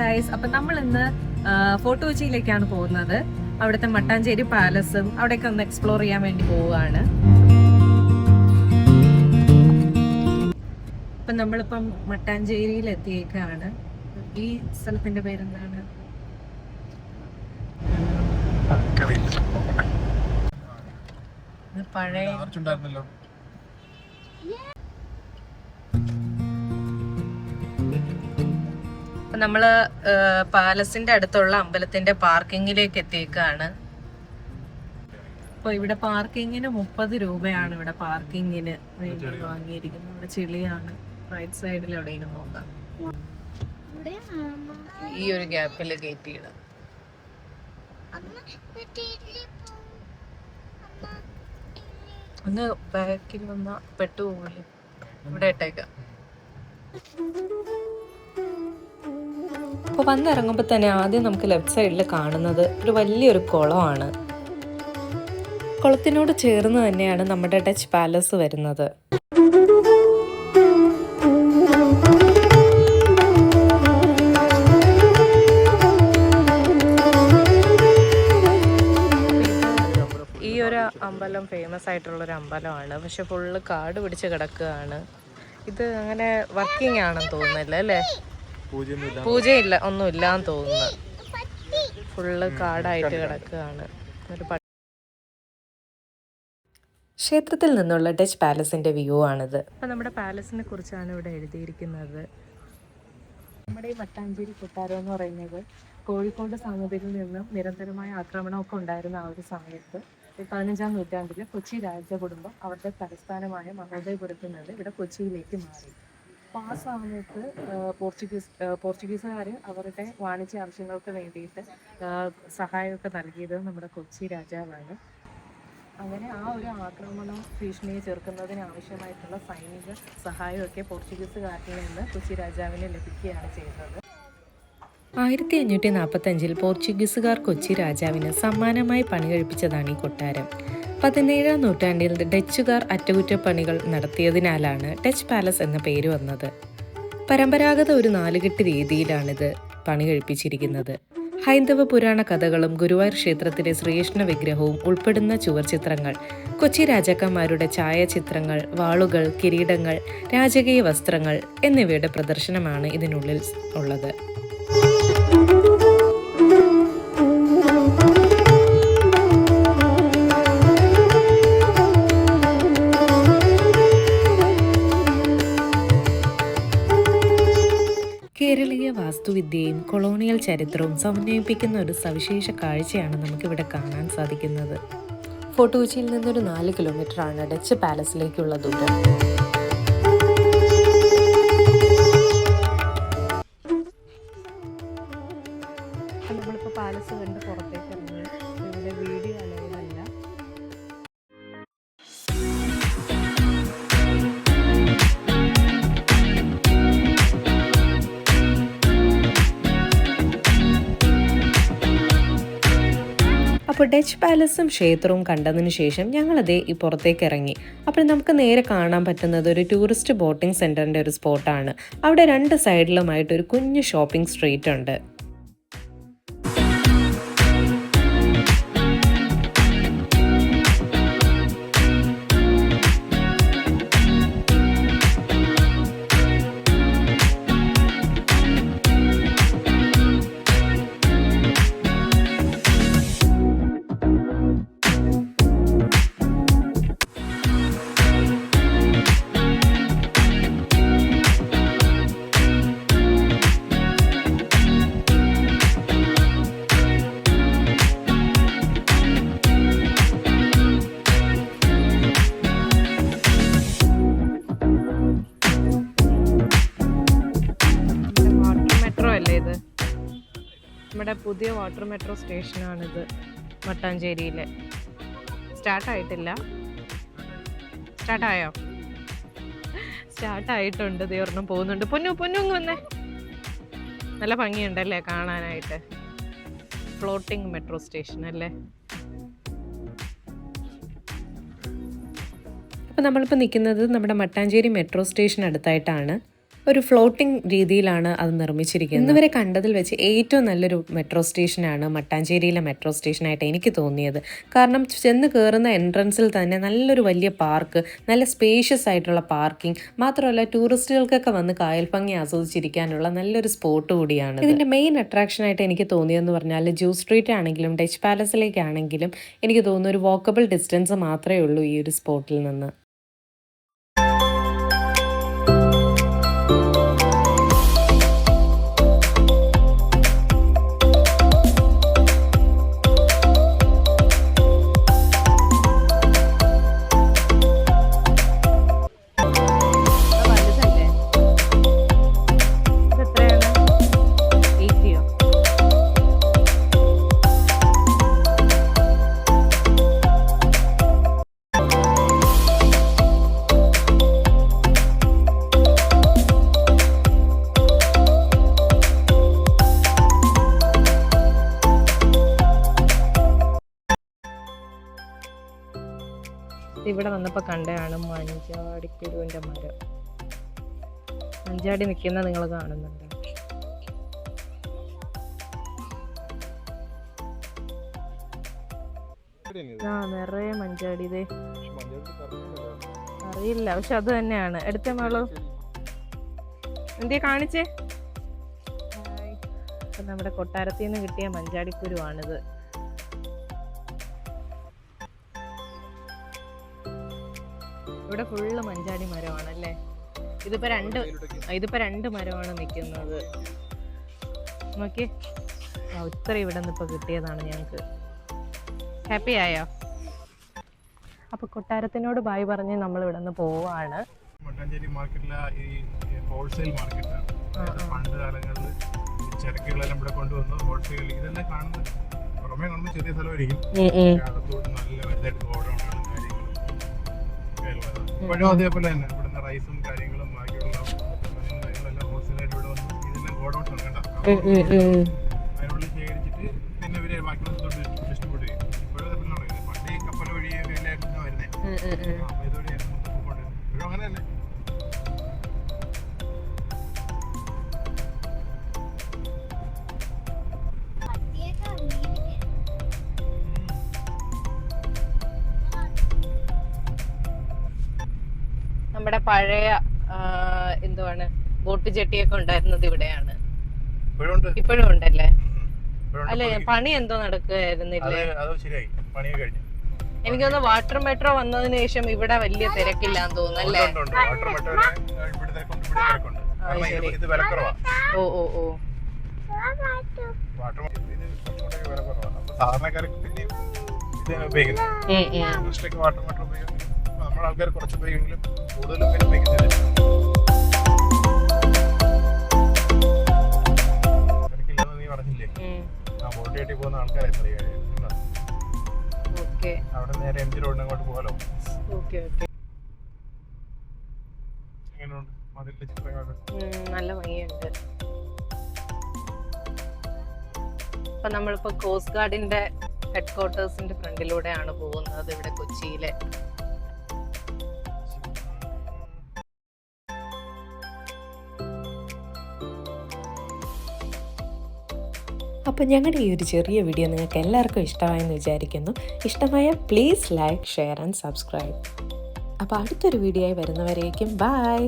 Guys, അപ്പൊ നമ്മൾ ഇന്ന് ഫോർട്ട് കൊച്ചിയിലേക്കാണ് പോകുന്നത്. അവിടുത്തെ മട്ടാഞ്ചേരി പാലസും അവിടെയൊക്കെ ഒന്ന് എക്സ്പ്ലോർ ചെയ്യാൻ വേണ്ടി പോവുകയാണ്. അപ്പൊ നമ്മളിപ്പം മട്ടാഞ്ചേരിയിൽ എത്തിയേക്കാണ്. ഈ സ്ഥലത്തിന്റെ പേരെന്താണ്? പഴയ നമ്മള് പാലസിന്റെ അടുത്തുള്ള അമ്പലത്തിന്റെ പാർക്കിങ്ങിലേക്ക് എത്തിയേക്കാണ്. അപ്പൊ ഇവിടെ പാർക്കിങ്ങിന് 30 രൂപയാണ് ഇവിടെ പാർക്കിങ്ങിന് വേണ്ടി വാങ്ങിയിരിക്കുന്നത്. ഇവിടെ ചെളിയാണ്. റൈറ്റ് സൈഡിൽ എവിടെയും നോക്കാം. ഈ ഒരു ഗ്യാപ്പിൽ കയറ്റിയിടാം. ഒന്ന് ബാക്കിൽ വന്ന പെട്ടുപോകല്ലേ. ഇവിടെ ഇട്ടേക്കാം. അപ്പോൾ വന്നിറങ്ങുമ്പോൾ തന്നെ ആദ്യം നമുക്ക് ലെഫ്റ്റ് സൈഡിൽ കാണുന്നത് ഒരു വലിയൊരു കുളമാണ്. കുളത്തിനോട് ചേർന്ന് തന്നെയാണ് നമ്മുടെ ഡച്ച് പാലസ് വരുന്നത്. ഈ ഒരു അമ്പലം ഫേമസ് ആയിട്ടുള്ളൊരു അമ്പലമാണ്. പക്ഷെ ഫുള്ള് കാട് പിടിച്ച് കിടക്കുകയാണ്. ഇത് അങ്ങനെ വർക്കിംഗ് ആണെന്ന് തോന്നുന്നില്ല അല്ലേ? പൂജയില്ല, ഒന്നുമില്ലാന്ന് തോന്നുന്നു. ഫുള്ള് കാടായിട്ട് കിടക്കുകയാണ്. ക്ഷേത്രത്തിൽ നിന്നുള്ള ഡച്ച് പാലസിന്റെ വ്യൂ ആണിത്. അപ്പം നമ്മുടെ പാലസിനെ കുറിച്ചാണ് ഇവിടെ എഴുതിയിരിക്കുന്നത്. നമ്മുടെ ഈ മട്ടാഞ്ചേരി കൊട്ടാരം എന്ന് പറയുന്നത് കോഴിക്കോട് സാമൂതിരിൽ നിന്നും നിരന്തരമായ ആക്രമണമൊക്കെ ഉണ്ടായിരുന്ന ആ ഒരു സമയത്ത് 15-ാം നൂറ്റാണ്ടിൽ കൊച്ചി രാജകുടുംബം അവരുടെ തലസ്ഥാനമായ മഹോദയപുരത്ത് നിന്ന് ഇവിടെ കൊച്ചിയിലേക്ക് മാറി. അപ്പോൾ ആ സമയത്ത് പോർച്ചുഗീസുകാർ അവരുടെ വാണിജ്യ ആവശ്യങ്ങൾക്ക് വേണ്ടിയിട്ട് സഹായമൊക്കെ നൽകിയത് നമ്മുടെ കൊച്ചി രാജാവാണ്. അങ്ങനെ ആ ഒരു ആക്രമണം ഭീഷണിയെ ചെറുക്കുന്നതിന് ആവശ്യമായിട്ടുള്ള സൈനിക സഹായമൊക്കെ പോർച്ചുഗീസുകാരിൽ നിന്ന് കൊച്ചി രാജാവിന് ലഭിക്കുകയാണ് ചെയ്തത്. 1545 പോർച്ചുഗീസുകാർ കൊച്ചി രാജാവിന് സമ്മാനമായി പണി കഴിപ്പിച്ചതാണ് ഈ കൊട്ടാരം. 17-ാം നൂറ്റാണ്ടിൽ ഡച്ചുകാർ അറ്റകുറ്റപ്പണികൾ നടത്തിയതിനാലാണ് ഡച്ച് പാലസ് എന്ന പേര് വന്നത്. പരമ്പരാഗത ഒരു 4-കെട്ട് രീതിയിലാണിത് പണി കഴിപ്പിച്ചിരിക്കുന്നത്. ഹൈന്ദവ പുരാണ കഥകളും ഗുരുവായൂർ ക്ഷേത്രത്തിലെ ശ്രീകൃഷ്ണ വിഗ്രഹവും ഉൾപ്പെടുന്ന ചുവർചിത്രങ്ങൾ, കൊച്ചി രാജാക്കന്മാരുടെ ഛായാചിത്രങ്ങൾ, വാളുകൾ, കിരീടങ്ങൾ, രാജകീയ വസ്ത്രങ്ങൾ എന്നിവയുടെ പ്രദർശനമാണ് ഇതിനുള്ളിൽ ഉള്ളത്. കേരളീയ വാസ്തുവിദ്യയും കൊളോണിയൽ ചരിത്രവും സമന്വയിപ്പിക്കുന്ന ഒരു സവിശേഷ കാഴ്ചയാണ് നമുക്കിവിടെ കാണാൻ സാധിക്കുന്നത്. ഫോർട്ട് കൊച്ചിയിൽ നിന്നൊരു 4 കിലോമീറ്ററാണ് ഡച്ച് പാലസിലേക്കുള്ള ദൂരം. നമ്മളിപ്പോൾ പാലസ് കണ്ട് പുറത്തേക്ക് ഇറങ്ങി. ഇവിടെ വീഡിയോ അലൗഡല്ല. അപ്പോൾ ഡച്ച് പാലസും ക്ഷേത്രവും കണ്ടതിന് ശേഷം ഞങ്ങളതേ ഈ പുറത്തേക്ക് ഇറങ്ങി. അപ്പോൾ നമുക്ക് നേരെ കാണാൻ പറ്റുന്നത് ഒരു ടൂറിസ്റ്റ് ബോട്ടിംഗ് സെൻറ്ററിൻ്റെ ഒരു സ്പോട്ടാണ്. അവിടെ 2 സൈഡിലുമായിട്ട് ഒരു കുഞ്ഞു ഷോപ്പിംഗ് സ്ട്രീറ്റ് ഉണ്ട്. നമ്മുടെ പുതിയ വാട്ടർ മെട്രോ സ്റ്റേഷനാണിത് മട്ടാഞ്ചേരിയിലെ. സ്റ്റാർട്ടായിട്ടില്ല. സ്റ്റാർട്ടായോ? സ്റ്റാർട്ടായിട്ടുണ്ട്. ഒരെണ്ണം പോകുന്നുണ്ട്. പൊന്നു വന്നേ. നല്ല ഭംഗിയുണ്ടല്ലേ കാണാനായിട്ട്. ഫ്ലോട്ടിംഗ് മെട്രോ സ്റ്റേഷൻ അല്ലേ. അപ്പോൾ നമ്മളിപ്പോൾ നിൽക്കുന്നത് നമ്മുടെ മട്ടാഞ്ചേരി മെട്രോ സ്റ്റേഷൻ അടുത്തായിട്ടാണ്. ഒരു ഫ്ലോട്ടിംഗ് രീതിയിലാണ് അത് നിർമ്മിച്ചിരിക്കുന്നത്. ഇന്നുവരെ കണ്ടതിൽ വെച്ച് ഏറ്റവും നല്ലൊരു മെട്രോ സ്റ്റേഷനാണ് മട്ടാഞ്ചേരിയിലെ മെട്രോ സ്റ്റേഷനായിട്ട് എനിക്ക് തോന്നിയത്. കാരണം ചെന്ന് കയറുന്ന എൻട്രൻസിൽ തന്നെ നല്ലൊരു വലിയ പാർക്ക്, നല്ല സ്പേഷ്യസ് ആയിട്ടുള്ള പാർക്കിംഗ്, മാത്രമല്ല ടൂറിസ്റ്റുകൾക്കൊക്കെ വന്ന് കായൽ ഭംഗി ആസ്വദിച്ചിരിക്കാനുള്ള നല്ലൊരു സ്പോട്ട് കൂടിയാണ്. ഇതിൻ്റെ മെയിൻ അട്രാക്ഷനായിട്ട് എനിക്ക് തോന്നിയതെന്ന് പറഞ്ഞാൽ ജൂ സ്ട്രീറ്റ് ആണെങ്കിലും ഡച്ച് പാലസിലേക്കാണെങ്കിലും എനിക്ക് തോന്നുന്നു ഒരു വാക്കബിൾ ഡിസ്റ്റൻസ് മാത്രമേ ഉള്ളൂ ഈ ഒരു സ്പോട്ടിൽ നിന്ന്. ഇവിടെ വന്നപ്പോൾ കണ്ടതാണ് മഞ്ചാടിക്കുരുവിൻ്റെ മരം. മഞ്ചാടി നിൽക്കുന്ന നിങ്ങൾ കാണുന്നുണ്ട്. നിറയെ മഞ്ചാടി. ഇതേ അറിയില്ല, പക്ഷെ അത് തന്നെയാണ്. എടുത്ത മോള് എന്തേ കാണിച്ചേ? നമ്മുടെ കൊട്ടാരത്തിൽ നിന്ന് കിട്ടിയ മഞ്ചാടിക്കുരുവാണിത്. ഇവിടെ ഫുള്ള് മഞ്ചാടി മരമാണല്ലേ. ഇതിപ്പോ രണ്ട് മരമാണ് നിൽക്കുന്നത്. നോക്കി, ഇത്ര ഇവിടെ നിന്ന് ഇപ്പൊ കിട്ടിയതാണ് ഞങ്ങക്ക്. ഹാപ്പി ആയോ? അപ്പൊ കൊട്ടാരത്തിനോട് ബായ് പറഞ്ഞ് നമ്മൾ ഇവിടെ നിന്ന് പോവാണ്. മട്ടാഞ്ചേരി മാർക്കറ്റിലെ ഈ ഹോൾസെയിൽ മാർക്കറ്റാണ്. പണ്ട് കാലങ്ങളിൽ ചരക്കുകളെല്ലാം ഇവിടെ കൊണ്ടുവന്ന് ഹോൾസെയിൽ ഇതെല്ലാം കാണുന്നത് പുറമേ കാണുമ്പോൾ ചെറിയ സ്ഥലമായിരിക്കും. അകത്തോട്ട് നല്ല വലുതായിട്ട് ഗോഡൗണുകളും കാര്യങ്ങളും ഇപ്പോഴും അതേപോലെ തന്നെ ഇവിടുന്ന് റൈസും കാര്യങ്ങളും ബാക്കിയുള്ള കാര്യങ്ങളെല്ലാം ഹോൾസെയിലായിട്ട് ഇവിടെ വന്ന് ഇതെല്ലാം ഗോഡൗൺ കണ്ട അതിനുള്ളിൽ ശേഖരിച്ചിട്ട് പിന്നെ ഇവര് ബാക്കിയുള്ള ഡിസ്ട്രിബ്യൂട്ട് ചെയ്യും. ഇപ്പോഴും പണ്ട് ഈ കപ്പൽ വഴിയൊക്കെ എല്ലായിരുന്നു വരുന്നത്. ഇതോടെയായിരുന്നു ഇപ്പോഴും അങ്ങനെ തന്നെ. നമ്മുടെ പഴയ എന്തുവാണ് ബോട്ട് ജെട്ടിയൊക്കെ ഉണ്ടായിരുന്നത് ഇവിടെയാണ്. ഇപ്പോഴും ഉണ്ടല്ലേ? അല്ലെ, പണി എന്തോ നടക്കുകയായിരുന്നില്ലേ? എനിക്ക് തോന്നുന്നു വാട്ടർ മെട്രോ വന്നതിന് ശേഷം ഇവിടെ വലിയ തിരക്കില്ലാന്ന് തോന്നുന്നു അല്ലേ? ഓ ഓ ഓ ആൾക്കാർ കുറച്ച് ഉപയോഗിക്കെങ്കിലും കൂടുതലും ഉപയോഗിക്കുന്നില്ല. നീ പറഞ്ഞില്ലേ ആ ബോട്ട് കെട്ടി പോകുന്ന ആൾക്കാരെ അവിടെ നേരെ എം ജി റോഡിന് അങ്ങോട്ട് പോകാലോ. എങ്ങനെയുണ്ട് അതിന്റെ ചിത്രങ്ങളൊക്കെ? നല്ല ഭംഗിയുണ്ട്. ഇപ്പൊ നമ്മളിപ്പോ കോസ്റ്റ് ഗാർഡിന്റെ ഹെഡ് ക്വാർട്ടേഴ്സിന്റെ ഫ്രണ്ടിലൂടെയാണ് പോകുന്നത് ഇവിടെ കൊച്ചിയിലെ. അപ്പോൾ ഞങ്ങളുടെ ഈ ഒരു ചെറിയ വീഡിയോ നിങ്ങൾക്ക് എല്ലാവർക്കും ഇഷ്ടമായെന്ന് വിചാരിക്കുന്നു. ഇഷ്ടമായ please like, share and subscribe. അപ്പോൾ അടുത്തൊരു വീഡിയോ ആയി വരുന്നവരേക്കും ബൈ.